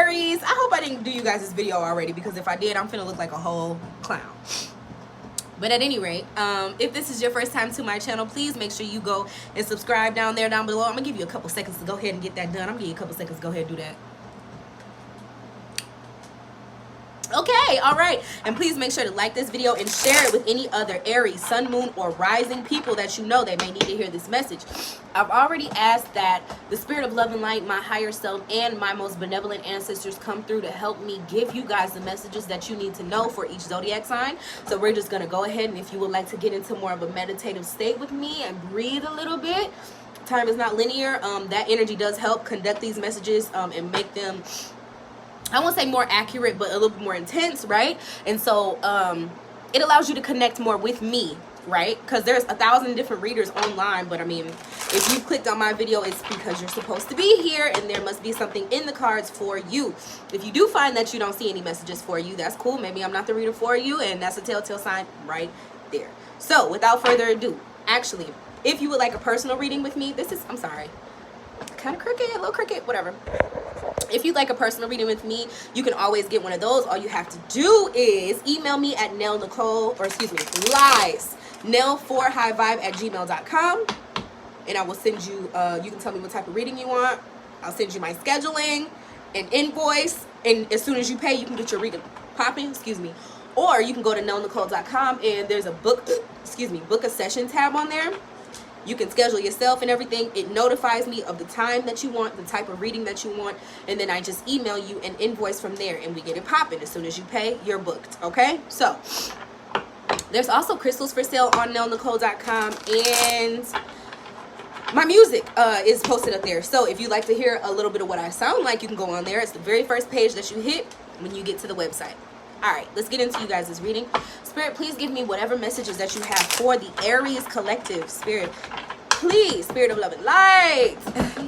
Aries. I hope I didn't do you guys this video already, because if I did, I'm finna look like a whole clown. But at any rate, if this is your first time to my channel, please make sure you go and subscribe down below. I'm gonna give you a couple seconds to go ahead and get that done. I'm gonna give you a couple seconds to go ahead and do that. Okay, all right, and please make sure to like this video and share it with any other Aries, Sun, Moon, or Rising people that you know that may need to hear this message. I've already asked that the spirit of love and light, my higher self, and my most benevolent ancestors come through to help me give you guys the messages that you need to know for each zodiac sign. So we're just gonna go ahead, and if you would like to get into more of a meditative state with me and breathe a little bit, time is not linear. That energy does help conduct these messages and make them, I won't say more accurate, but a little bit more intense, right? And so it allows you to connect more with me, right? Because there's 1,000 different readers online, but I mean, if you clicked on my video, it's because you're supposed to be here, and there must be something in the cards for you. If you do find that you don't see any messages for you, that's cool. Maybe I'm not the reader for you, and that's a telltale sign right there. So without further ado, actually, if you would like a personal reading with me, this is, I'm sorry, kind of crooked, a little crooked, whatever. If you'd like a personal reading with me, you can always get one of those. All you have to do is email me at nell4highvibe@gmail.com, and I will send you, you can tell me what type of reading you want. I'll send you my scheduling and invoice, and as soon as you pay, you can get your reading popping, or you can go to nellnicole.com, and there's a book a session tab on there. You can schedule yourself and everything. It notifies me of the time that you want, the type of reading that you want, and then I just email you an invoice from there, and we get it popping. As soon as you pay, you're booked, okay? So there's also crystals for sale on nellnicole.com, and my music is posted up there. So if you'd like to hear a little bit of what I sound like, you can go on there. It's the very first page that you hit when you get to the website. All right, let's get into you guys' reading. Spirit, please give me whatever messages that you have for the Aries collective. Spirit, please, spirit of love and light,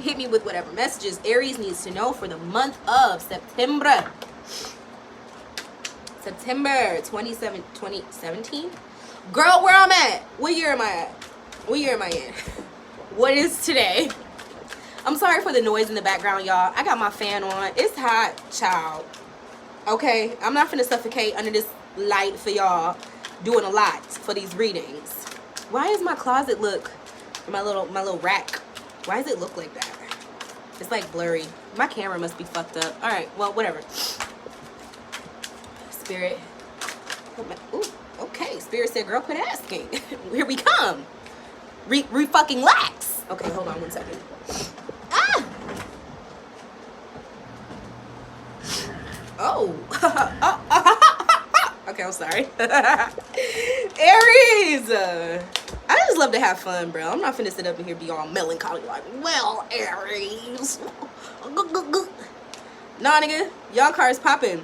hit me with whatever messages Aries needs to know for the month of September. September 2017. Girl, where I'm at? What year am I at? What year am I in? What is today? I'm sorry for the noise in the background, y'all. I got my fan on. It's hot, child. Okay, I'm not finna suffocate under this light for y'all, doing a lot for these readings. Why is my closet look, my little rack, why does it look like that? It's like blurry. My camera must be fucked up. All right, well, whatever. Spirit. Ooh, okay, Spirit said, girl, quit asking. Here we come. Fucking lax. Okay, hold on one second. Ah! Oh. Okay, I'm sorry. Aries. I just love to have fun, bro. I'm not finna sit up in here be all melancholy like, well, Aries. Nah, nigga. Y'all cards popping.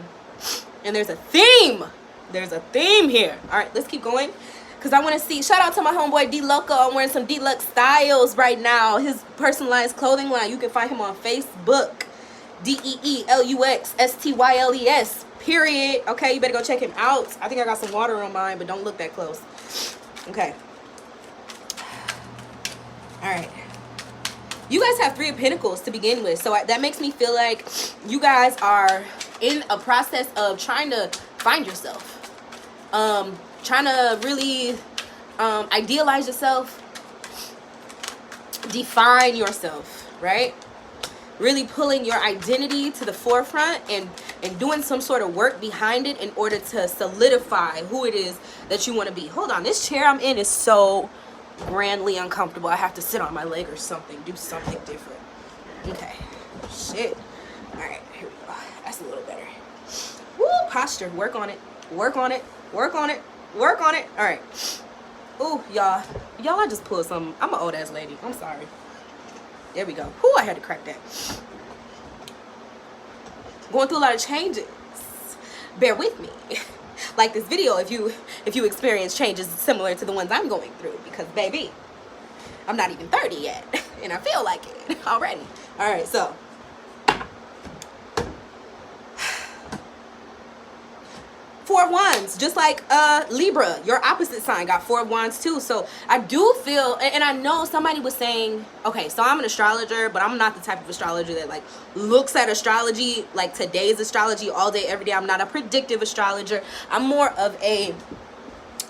And there's a theme. There's a theme here. All right, let's keep going. Because I want to see. Shout out to my homeboy D Loco. I'm wearing some D-Lux styles right now. His personalized clothing line. You can find him on Facebook. DEELUXSTYLES. Period. Okay, you better go check him out. I think I got some water on mine, but don't look that close. Okay. All right. You guys have 3 of Pentacles to begin with, so that makes me feel like you guys are in a process of trying to find yourself. Trying to really idealize yourself, define yourself, right? Really pulling your identity to the forefront and doing some sort of work behind it in order to solidify who it is that you want to be. Hold on, this chair I'm in is so grandly uncomfortable. I have to sit on my leg or something, do something different. Okay, shit. All right, here we go. That's a little better. Woo, posture, work on it, work on it, work on it, work on it. All right. Ooh, y'all, I just pulled something. I'm an old ass lady. I'm sorry. There we go. Whoo, I had to crack that. Going through a lot of changes. Bear with me. Like this video if you experience changes similar to the ones I'm going through, because baby, I'm not even 30 yet and I feel like it already. All right, so Four of Wands, just like Libra, your opposite sign, got Four of Wands too. So I do feel, and I know somebody was saying, okay, so I'm an astrologer, but I'm not the type of astrologer that like looks at astrology like today's astrology all day every day. I'm not a predictive astrologer. I'm more of a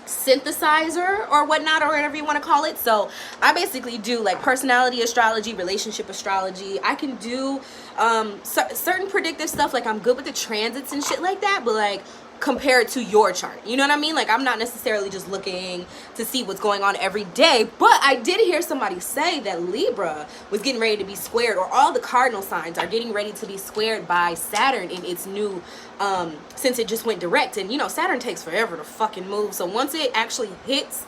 synthesizer or whatnot, or whatever you want to call it. So I basically do like personality astrology, relationship astrology. I can do certain predictive stuff, like I'm good with the transits and shit like that, but like compared to your chart, you know what I mean? Like I'm not necessarily just looking to see what's going on every day. But I did hear somebody say that Libra was getting ready to be squared, or all the cardinal signs are getting ready to be squared by Saturn in its new since it just went direct. And you know, Saturn takes forever to fucking move. So once it actually hits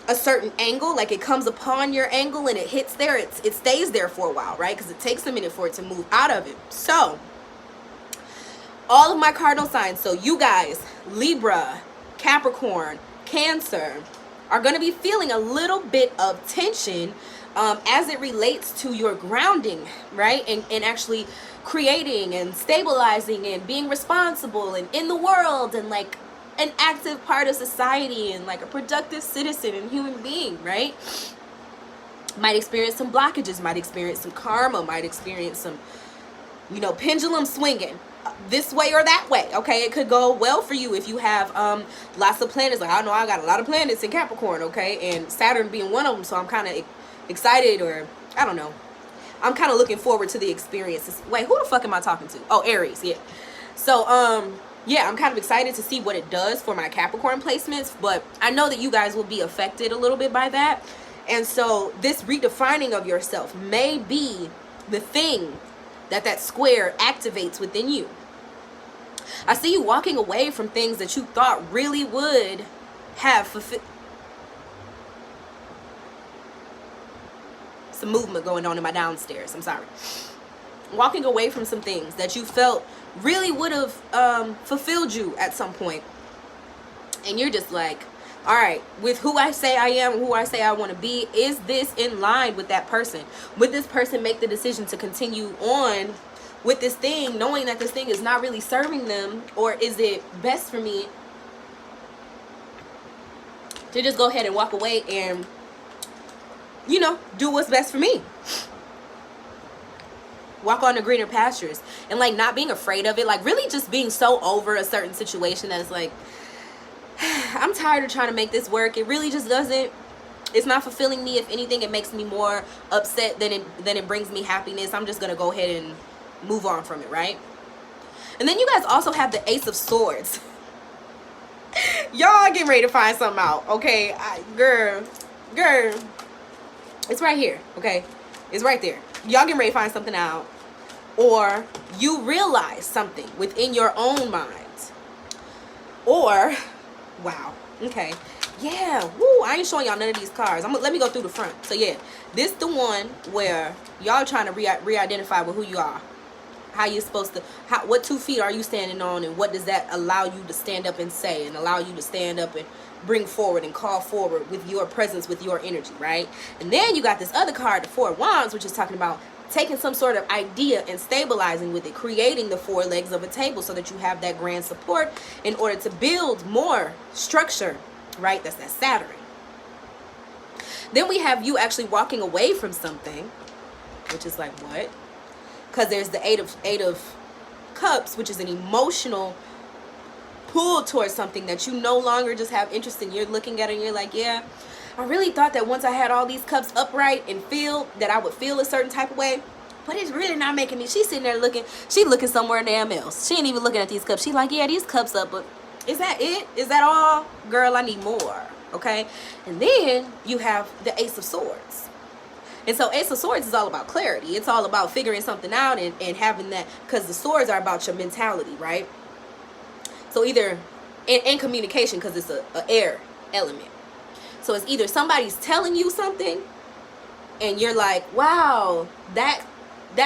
a certain angle, like it comes upon your angle and it hits there, it stays there for a while, right? Because it takes a minute for it to move out of it. So all of my cardinal signs, so you guys, Libra, Capricorn, Cancer, are going to be feeling a little bit of tension as it relates to your grounding, right? And actually creating and stabilizing and being responsible and in the world and like an active part of society and like a productive citizen and human being, right? Might experience some blockages, might experience some karma, might experience some, you know, pendulum swinging this way or that way. Okay, it could go well for you if you have lots of planets. Like I know I got a lot of planets in Capricorn, okay, and Saturn being one of them. So I'm kind of excited, or I don't know, I'm kind of looking forward to the experiences. Wait, who the fuck am I talking to? Oh, Aries, yeah. So yeah, I'm kind of excited to see what it does for my Capricorn placements, but I know that you guys will be affected a little bit by that. And so this redefining of yourself may be the thing that square activates within you. I see you walking away from things that you thought really would have fulfilled. Some movement going on in my downstairs, I'm sorry. Walking away from some things that you felt really would have fulfilled you at some point. And you're just like, all right, with who I say I am, who I say I want to be, is this in line with that person? Would this person make the decision to continue on with this thing, knowing that this thing is not really serving them? Or is it best for me to just go ahead and walk away and, you know, do what's best for me? Walk on the greener pastures and like not being afraid of it, like really just being so over a certain situation that it's like, I'm tired of trying to make this work. It really just doesn't, it's not fulfilling me. If anything, it makes me more upset than it brings me happiness. I'm just gonna go ahead and move on from it, right? And then you guys also have the Ace of Swords. Y'all getting ready to find something out, okay? Girl, it's right here, okay? It's right there. Y'all getting ready to find something out, or you realize something within your own mind, or wow, okay, yeah, woo, I ain't showing y'all none of these cards. Let me go through the front. So yeah, this the one where y'all trying to re-identify with who you are, how you're supposed to, what 2 feet are you standing on, and what does that allow you to stand up and say, and allow you to stand up and bring forward and call forward with your presence, with your energy, right? And then you got this other card, the Four of Wands, which is talking about taking some sort of idea and stabilizing with it, creating the 4 legs of a table so that you have that grand support in order to build more structure, right? That's that Saturn. Then we have you actually walking away from something, which is like what? Because there's the Eight of Cups, which is an emotional pull towards something that you no longer just have interest in. You're looking at it and you're like, yeah, I really thought that once I had all these cups upright and filled, that I would feel a certain type of way, but it's really not making me. She's sitting there looking, she looking somewhere damn else. She ain't even looking at these cups. She's like, yeah, these cups up, but is that it? Is that all? Girl, I need more, okay? And then you have the Ace of Swords. And so Ace of Swords is all about clarity. It's all about figuring something out and having that, because the swords are about your mentality, right? So either in communication, because it's a air element. So it's either somebody's telling you something and you're like, wow, that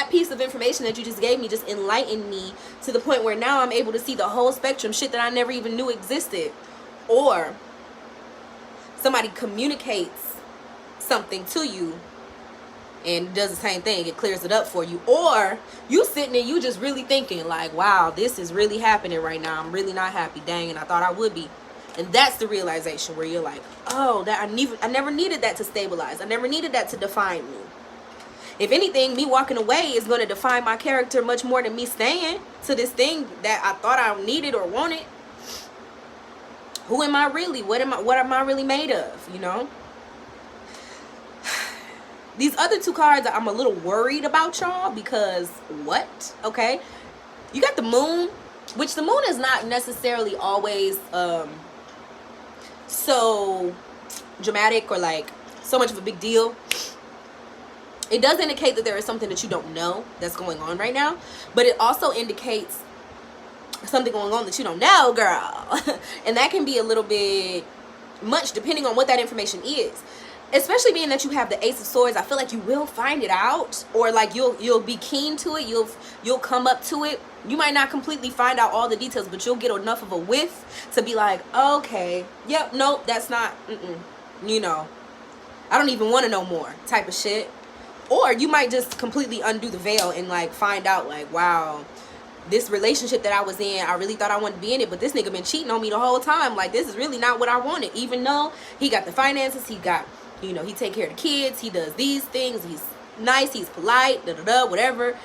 piece of information that you just gave me just enlightened me to the point where now I'm able to see the whole spectrum, shit that I never even knew existed. Or somebody communicates something to you and it does the same thing. It clears it up for you. Or you sitting there, you just really thinking like, wow, this is really happening right now. I'm really not happy. Dang, and I thought I would be. And that's the realization where you're like, oh, that I never needed that to stabilize. I never needed that to define me. If anything, me walking away is going to define my character much more than me staying to this thing that I thought I needed or wanted. Who am I really? What am I really made of, you know? These other two cards, I'm a little worried about y'all because what? Okay. You got the moon, which the moon is not necessarily always so dramatic or like so much of a big deal. It does indicate that there is something that you don't know that's going on right now, but it also indicates something going on that you don't know, girl. And that can be a little bit much depending on what that information is. Especially being that you have the Ace of Swords, I feel like you will find it out, or like you'll be keen to it. You'll come up to it. You might not completely find out all the details, but you'll get enough of a whiff to be like, okay, yep, nope, that's not, you know, I don't even want to know more type of shit. Or you might just completely undo the veil and like find out like, wow, this relationship that I was in, I really thought I wanted to be in it, but this nigga been cheating on me the whole time. Like, this is really not what I wanted. Even though he got the finances, he got, you know, he take care of the kids, he does these things, he's nice, he's polite, whatever.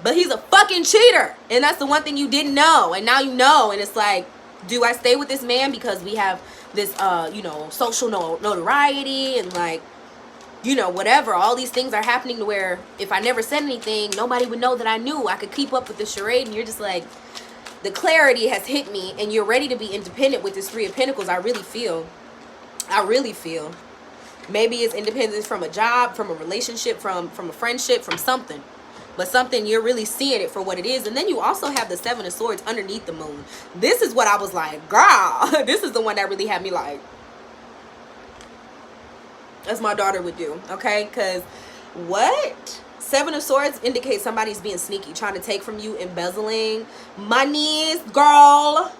But he's a fucking cheater. And that's the one thing you didn't know. And now you know. And it's like, do I stay with this man because we have this, you know, social notoriety and like, you know, whatever. All these things are happening to where if I never said anything, nobody would know that I knew. I could keep up with the charade. And you're just like, the clarity has hit me and you're ready to be independent with this Three of Pentacles. I really feel. Maybe it's independence from a job, from a relationship, from a friendship, from something. But something, you're really seeing it for what it is. And then you also have the Seven of Swords underneath the moon. This is what I was like, girl. This is the one that really had me like, as my daughter would do, okay? Because what? Seven of Swords indicates somebody's being sneaky, trying to take from you, embezzling monies, girl.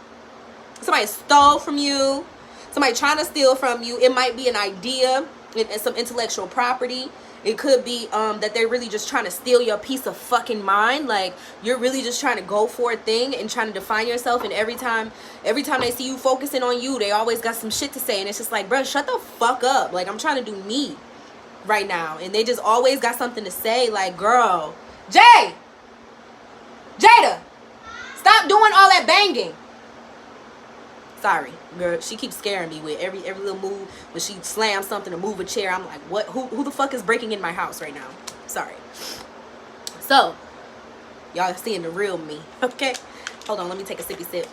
Somebody stole from you. Somebody trying to steal from you. It might be an idea and some intellectual property. It could be that they're really just trying to steal your peace of fucking mind. Like, you're really just trying to go for a thing and trying to define yourself. And every time they see you focusing on you, they always got some shit to say. And it's just like, bro, shut the fuck up. Like, I'm trying to do me right now. And they just always got something to say. Like, girl, Jada, stop doing all that banging. Sorry, girl. She keeps scaring me with every little move. When she slams something or move a chair, I'm like, what? Who the fuck is breaking in my house right now? Sorry. So, y'all seeing the real me, okay? Hold on, let me take a sippy sip.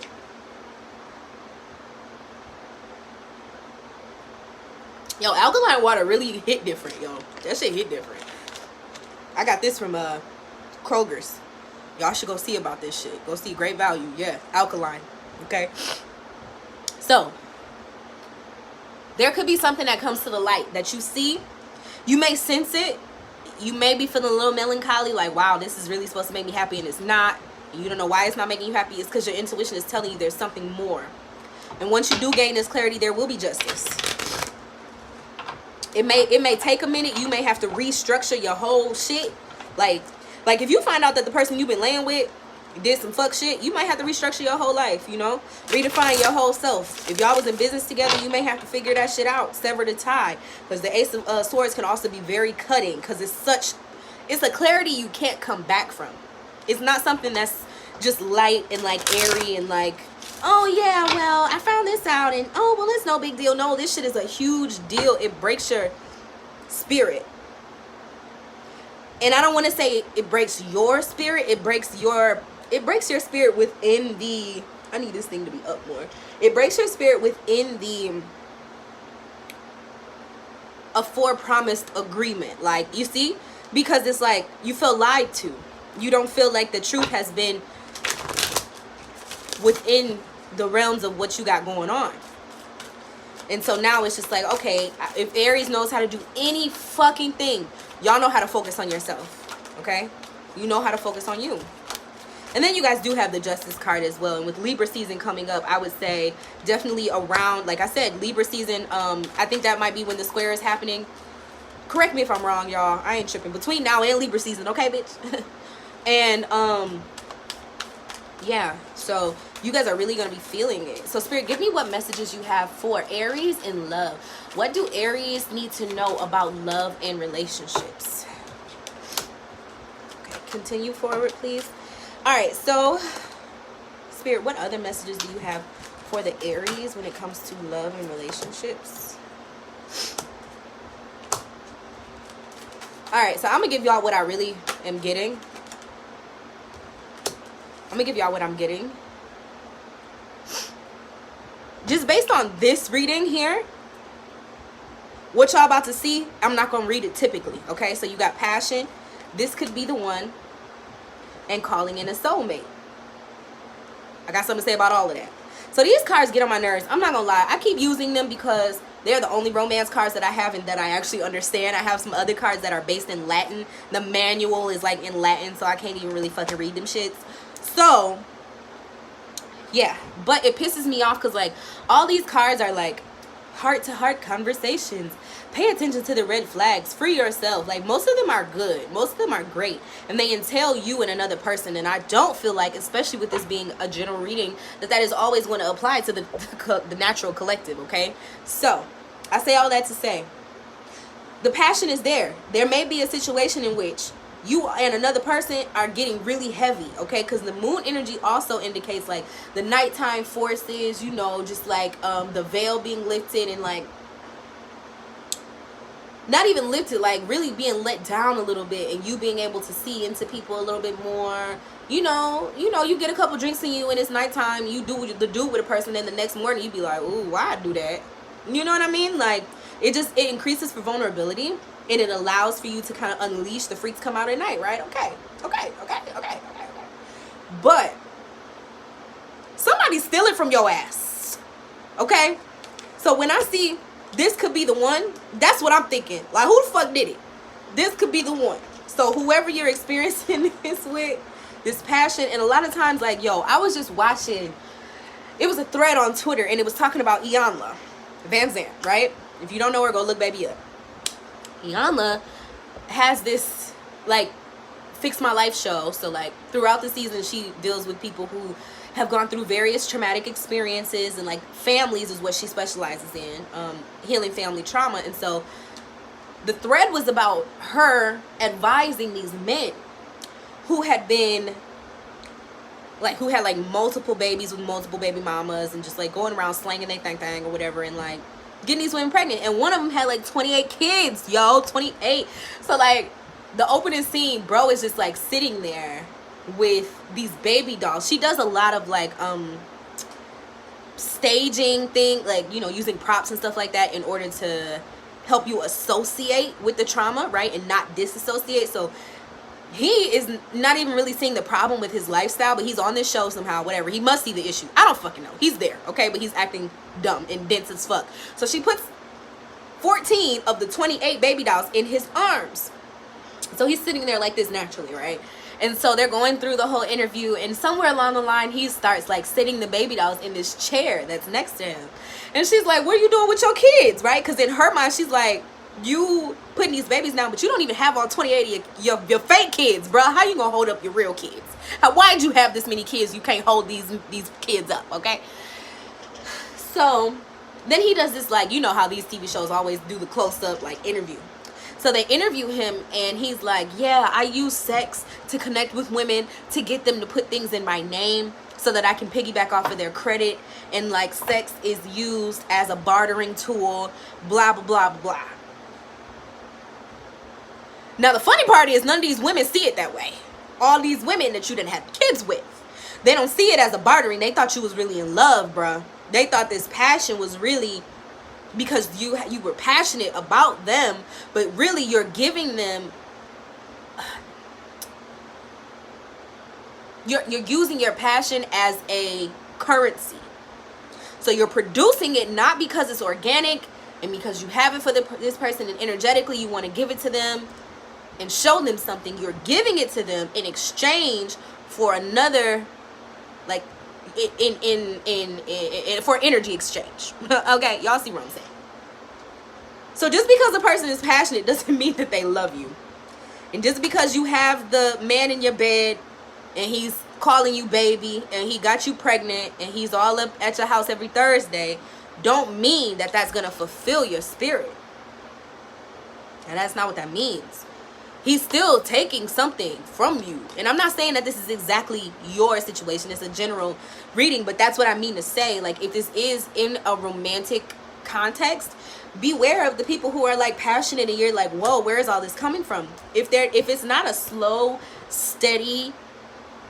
Yo, alkaline water really hit different, yo. That shit hit different. I got this from Kroger's. Y'all should go see about this shit. Go see, great value. Yeah, alkaline, okay? So, there could be something that comes to the light that you see. You may sense it. You may be feeling a little melancholy, like, wow, this is really supposed to make me happy, and it's not. You don't know why it's not making you happy. It's because your intuition is telling you there's something more. And once you do gain this clarity, there will be justice. It may take a minute. You may have to restructure your whole shit. Like if you find out that the person you've been laying with did some fuck shit, you might have to restructure your whole life, you know? Redefine your whole self. If y'all was in business together, you may have to figure that shit out. Sever the tie. Because the Ace of Swords can also be very cutting. Because it's a clarity you can't come back from. It's not something that's just light and like airy and like, oh yeah, well, I found this out and oh, well, it's no big deal. No, this shit is a huge deal. It breaks your spirit. And I don't want to say it breaks your spirit. It breaks your spirit within the, I need this thing to be up more. It breaks your spirit within the aforepromised agreement. Like, you see? Because it's like, you feel lied to. You don't feel like the truth has been within the realms of what you got going on. And so now it's just like, okay, if Aries knows how to do any fucking thing, y'all know how to focus on yourself, okay? You know how to focus on you. And then you guys do have the Justice card as well. And with Libra season coming up, I would say definitely around, like I said, Libra season, I think that might be when the square is happening. correct me if I'm wrong, y'all. I ain't tripping. Between now and Libra season, okay, bitch? And, yeah. So, you guys are really going to be feeling it. So, Spirit, give me what messages you have for Aries in love. What do Aries need to know about love and relationships? Okay, continue forward, please. All right, so, Spirit, what other messages do you have for the Aries when it comes to love and relationships? All right, so I'm going to give y'all what I really am getting. I'm going to give y'all what I'm getting. Just based on this reading here, what y'all about to see, I'm not going to read it typically, okay? So you got passion. This could be the one. And calling in a soulmate. I got something to say about all of that. So these cards get on my nerves. I'm not going to lie. I keep using them because they're the only romance cards that I have and that I actually understand. I have some other cards that are based in Latin. The manual is like in Latin, so I can't even really fucking read them shits. So, yeah. But it pisses me off because, like, all these cards are, like, heart-to-heart conversations. Pay attention to the red flags. Free yourself. Like, most of them are good. Most of them are great. And they entail you and another person. And I don't feel like, especially with this being a general reading, that is always going to apply to the natural collective, okay? So, I say all that to say, the passion is there. There may be a situation in which you and another person are getting really heavy, okay? Because the moon energy also indicates, like, the nighttime forces, you know, just, like, the veil being lifted and, like, not even lifted, like, really being let down a little bit and you being able to see into people a little bit more. You know, you get a couple drinks in you and it's nighttime, you do what you do with a person, and the next morning you be like, ooh, why I do that? You know what I mean? Like, it increases for vulnerability. And it allows for you to kind of unleash the freaks come out at night, right? Okay. But somebody's stealing from your ass, okay? So when I see this could be the one, that's what I'm thinking. Like, who the fuck did it? This could be the one. So whoever you're experiencing this with, this passion, and a lot of times, like, yo, I was just watching, it was a thread on Twitter, and it was talking about Iyanla Vanzant, right? If you don't know her, go look baby up. Iyanla has this, like, Fix My Life show. So, like, throughout the season, she deals with people who have gone through various traumatic experiences, and, like, families is what she specializes in, healing family trauma. And so the thread was about her advising these men who had been, like, who had, like, multiple babies with multiple baby mamas and just, like, going around slanging their thing or whatever, and, like, getting these women pregnant. And one of them had, like, 28 kids, yo. 28. So, like, the opening scene, bro is just, like, sitting there with these baby dolls. She does a lot of, like, staging thing, like, you know, using props and stuff like that in order to help you associate with the trauma, right, and not disassociate. So he is not even really seeing the problem with his lifestyle, but he's on this show somehow, whatever. He must see the issue. I don't fucking know. He's there, okay? But he's acting dumb and dense as fuck. So she puts 14 of the 28 baby dolls in his arms. So he's sitting there like this naturally, right? And so they're going through the whole interview, and somewhere along the line, he starts, like, sitting the baby dolls in this chair that's next to him. And she's like, what are you doing with your kids, right? Because in her mind, she's like, you putting these babies down, but you don't even have all 28 of your fake kids, bro. How you gonna hold up your real kids? Why'd you have this many kids? You can't hold these kids up, okay? So then he does this, like, you know how these TV shows always do the close-up, like, interview. So they interview him, and he's like, yeah, I use sex to connect with women, to get them to put things in my name so that I can piggyback off of their credit. And, like, sex is used as a bartering tool, blah, blah, blah, blah. Now, the funny part is none of these women see it that way. All these women that you didn't have kids with, they don't see it as a bartering. They thought you was really in love, bruh. They thought this passion was really because you were passionate about them, but really you're giving them, you're using your passion as a currency. So you're producing it not because it's organic and because you have it for this person, and energetically you want to give it to them and show them something. You're giving it to them in exchange for another, like, for energy exchange. Okay, y'all see what I'm saying? So just because a person is passionate doesn't mean that they love you. And just because you have the man in your bed and he's calling you baby and he got you pregnant and he's all up at your house every Thursday, don't mean that that's going to fulfill your spirit. And that's not what that means. He's still taking something from you. And I'm not saying that this is exactly your situation. It's a general reading, but that's what I mean to say. Like, if this is in a romantic context, beware of the people who are like passionate and you're like, whoa, where is all this coming from? If it's not a slow, steady,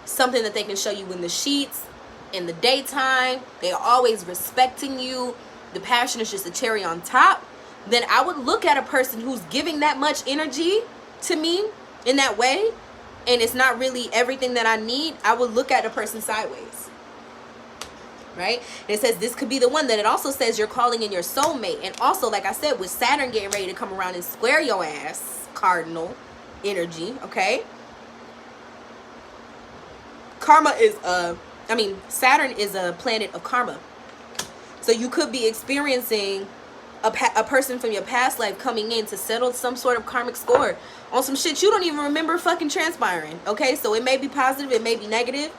something that they can show you in the sheets, in the daytime, they're always respecting you, the passion is just a cherry on top, then I would look at a person who's giving that much energy to me in that way, and it's not really everything that I need. I would look at a person sideways. Right? And it says this could be the one. That it also says you're calling in your soulmate. And also, like I said, with Saturn getting ready to come around and square your ass, cardinal energy, okay? Saturn is a planet of karma. So you could be experiencing a person from your past life coming in to settle some sort of karmic score on some shit you don't even remember fucking transpiring, okay? So it may be positive, it may be negative.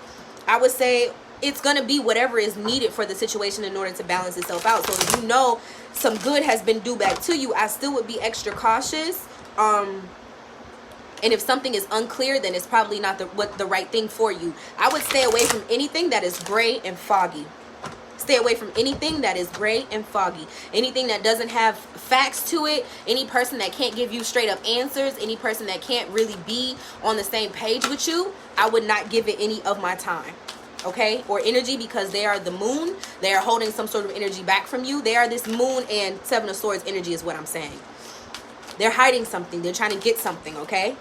I would say it's going to be whatever is needed for the situation in order to balance itself out. So if you know some good has been due back to you, I still would be extra cautious. And if something is unclear, then it's probably not the right thing for you. I would stay away from anything that is gray and foggy. Stay away from anything that is gray and foggy. Anything that doesn't have facts to it. Any person that can't give you straight up answers. Any person that can't really be on the same page with you. I would not give it any of my time. Okay, or energy, because they are the moon. They are holding some sort of energy back from you. They are this moon and Seven of Swords energy is what I'm saying. They're hiding something. They're trying to get something, okay?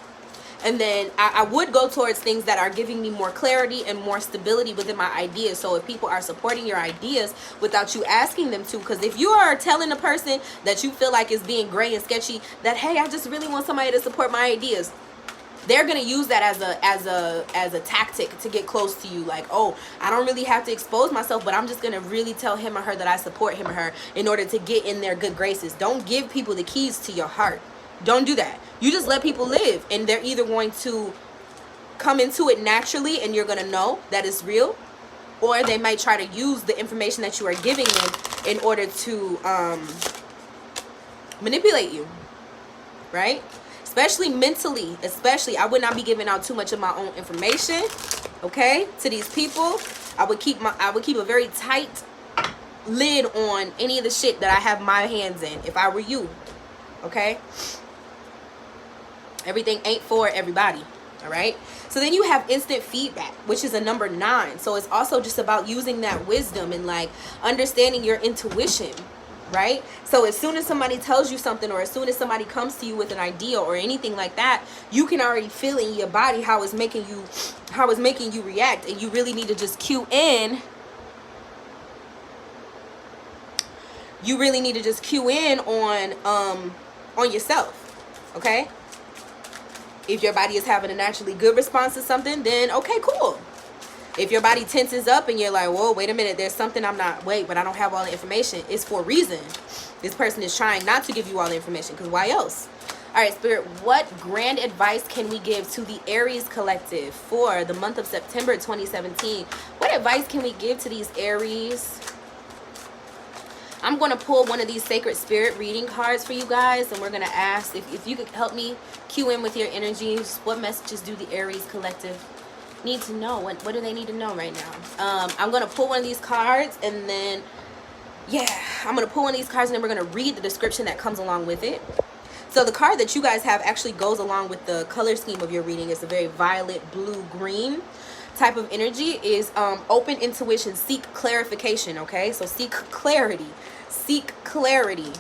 And then I would go towards things that are giving me more clarity and more stability within my ideas. So if people are supporting your ideas without you asking them to, because if you are telling a person that you feel like is being gray and sketchy, that, hey, I just really want somebody to support my ideas, they're going to use that as a tactic to get close to you. Like, oh, I don't really have to expose myself, but I'm just going to really tell him or her that I support him or her in order to get in their good graces. Don't give people the keys to your heart. Don't do that. You just let people live, and they're either going to come into it naturally and you're going to know that it's real, or they might try to use the information that you are giving them in order to manipulate you, right? Especially mentally, I would not be giving out too much of my own information, okay, to these people. I would keep a very tight lid on any of the shit that I have my hands in if I were you, okay? Everything ain't for everybody, all right? So then you have instant feedback, which is a number 9. So it's also just about using that wisdom and like understanding your intuition, right? So as soon as somebody tells you something, or as soon as somebody comes to you with an idea or anything like that, you can already feel in your body how it's making you react, and you really need to just cue in. You really need to just cue in on yourself, okay? If your body is having a naturally good response to something, then okay, cool. If your body tenses up and you're like, whoa, wait a minute, there's something but I don't have all the information. It's for a reason. This person is trying not to give you all the information, because why else? All right, Spirit, what grand advice can we give to the Aries collective for the month of September 2017? What advice can we give to these Aries? I'm going to pull one of these sacred spirit reading cards for you guys, and we're going to ask if you could help me cue in with your energies. What messages do the Aries collective need to know? What do they need to know right now? I'm going to pull one of these cards, and then, I'm going to pull one of these cards, and then we're going to read the description that comes along with it. So the card that you guys have actually goes along with the color scheme of your reading. It's a very violet, blue, green type of energy. Is open intuition, seek clarification, okay? So seek clarity, seek clarity,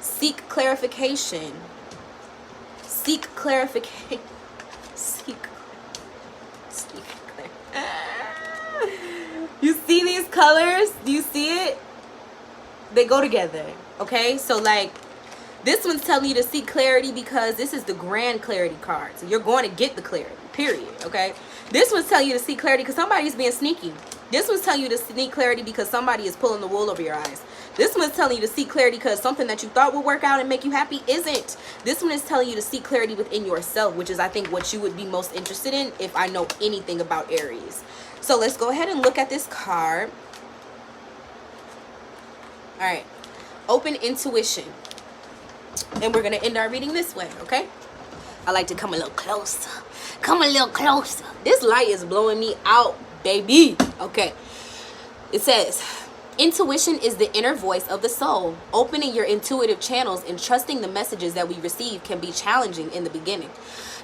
seek clarification, seek clarification, seek. You see these colors? Do you see it? They go together, okay? So like, this one's telling you to seek clarity because this is the grand clarity card. So you're going to get the clarity, period, okay? This one's telling you to seek clarity because somebody's being sneaky. This one's telling you to seek clarity because somebody is pulling the wool over your eyes. This one is telling you to seek clarity because something that you thought would work out and make you happy isn't. This one is telling you to seek clarity within yourself, which is, I think, what you would be most interested in if I know anything about Aries. So let's go ahead and look at this card. All right. Open intuition. And we're going to end our reading this way, okay? I like to come a little closer. Come a little closer. This light is blowing me out, baby. Okay. It says, intuition is the inner voice of the soul. Opening your intuitive channels and trusting the messages that we receive can be challenging in the beginning.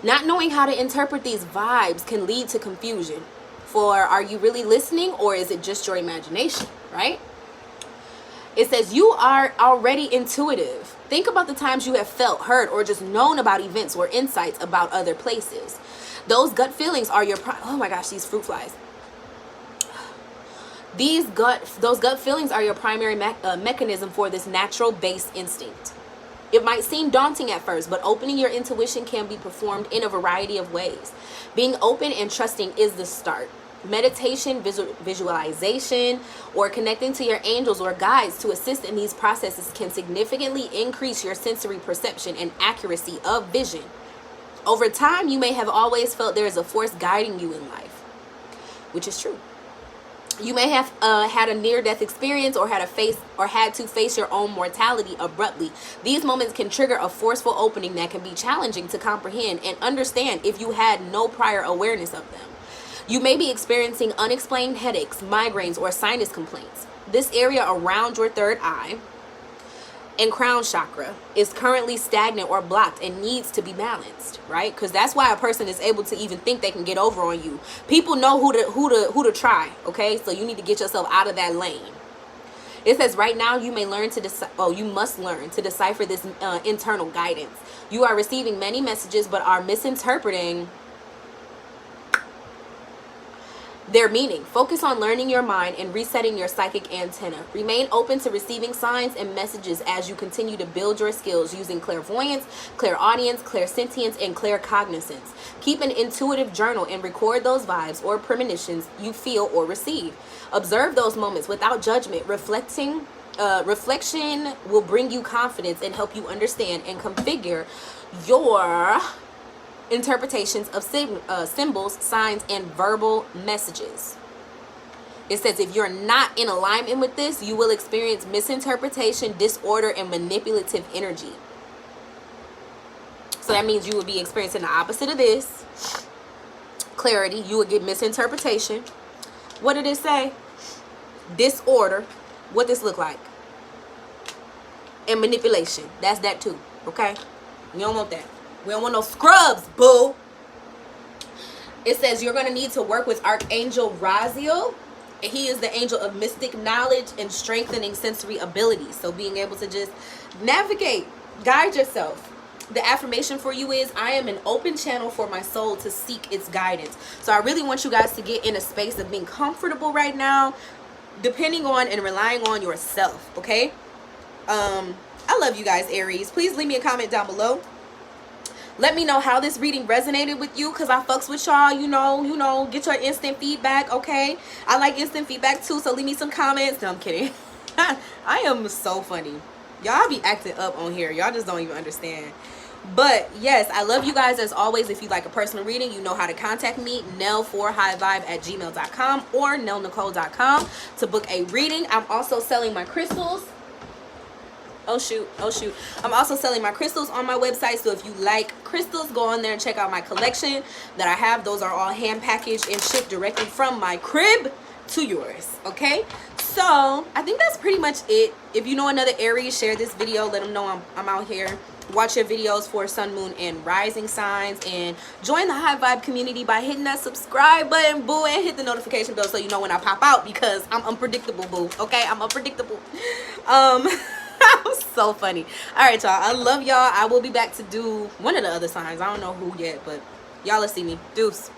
Not knowing how to interpret these vibes can lead to confusion. For are you really listening, or is it just your imagination, right? It says you are already intuitive. Think about the times you have felt, heard, or just known about events or insights about other places. Those gut feelings are your oh my gosh, these fruit flies. Those gut feelings are your primary mechanism for this natural base instinct. It might seem daunting at first, but opening your intuition can be performed in a variety of ways. Being open and trusting is the start. Meditation, visualization, or connecting to your angels or guides to assist in these processes can significantly increase your sensory perception and accuracy of vision. Over time, you may have always felt there is a force guiding you in life, which is true. You may have had a near-death experience or had to face your own mortality abruptly. These moments can trigger a forceful opening that can be challenging to comprehend and understand if you had no prior awareness of them. You may be experiencing unexplained headaches, migraines, or sinus complaints. This area around your third eye and crown chakra is currently stagnant or blocked and needs to be balanced, right? Because that's why a person is able to even think they can get over on you. People know who to try, okay? So you need to get yourself out of that lane. It says right now you must learn to decipher this internal guidance. You are receiving many messages but are misinterpreting their meaning. Focus on learning your mind and resetting your psychic antenna. Remain open to receiving signs and messages as you continue to build your skills using clairvoyance, clairaudience, clairsentience, and claircognizance. Keep an intuitive journal and record those vibes or premonitions you feel or receive. Observe those moments without judgment. Reflection will bring you confidence and help you understand and configure your interpretations of symbols, signs, and verbal messages. It says if you're not in alignment with this, you will experience misinterpretation, disorder, and manipulative energy. So that means you will be experiencing the opposite of this. Clarity, you will get misinterpretation. What did it say? Disorder. What this look like? And manipulation. That's that too. Okay? You don't want that. We don't want no scrubs, boo. It says you're going to need to work with Archangel Raziel. He is the angel of mystic knowledge and strengthening sensory abilities. So being able to just navigate, guide yourself. The affirmation for you is, I am an open channel for my soul to seek its guidance. So I really want you guys to get in a space of being comfortable right now, depending on and relying on yourself, okay? I love you guys, Aries. Please leave me a comment down below. Let me know how this reading resonated with you, because I fucks with y'all, you know, get your instant feedback, okay? I like instant feedback too, so leave me some comments. No, I'm kidding. I am so funny. Y'all be acting up on here. Y'all just don't even understand. But yes, I love you guys as always. If you'd like a personal reading, you know how to contact me, nell4highvibe@gmail.com or nellnicole.com to book a reading. I'm also selling my crystals. Oh shoot. I'm also selling my crystals on my website. So if you like crystals, go on there and check out my collection that I have. Those are all hand packaged and shipped directly from my crib to yours. Okay, so I think that's pretty much it. If you know another Aries, share this video. Let them know I'm out here. Watch your videos for sun, moon, and rising signs, and join the High Vibe community by hitting that subscribe button, boo, and hit the notification bell so you know when I pop out, because I'm unpredictable, boo. Okay, I'm unpredictable. I'm so funny. All right, y'all, I love y'all. I will be back to do one of the other signs. I don't know who yet, but y'all will see me. Deuce.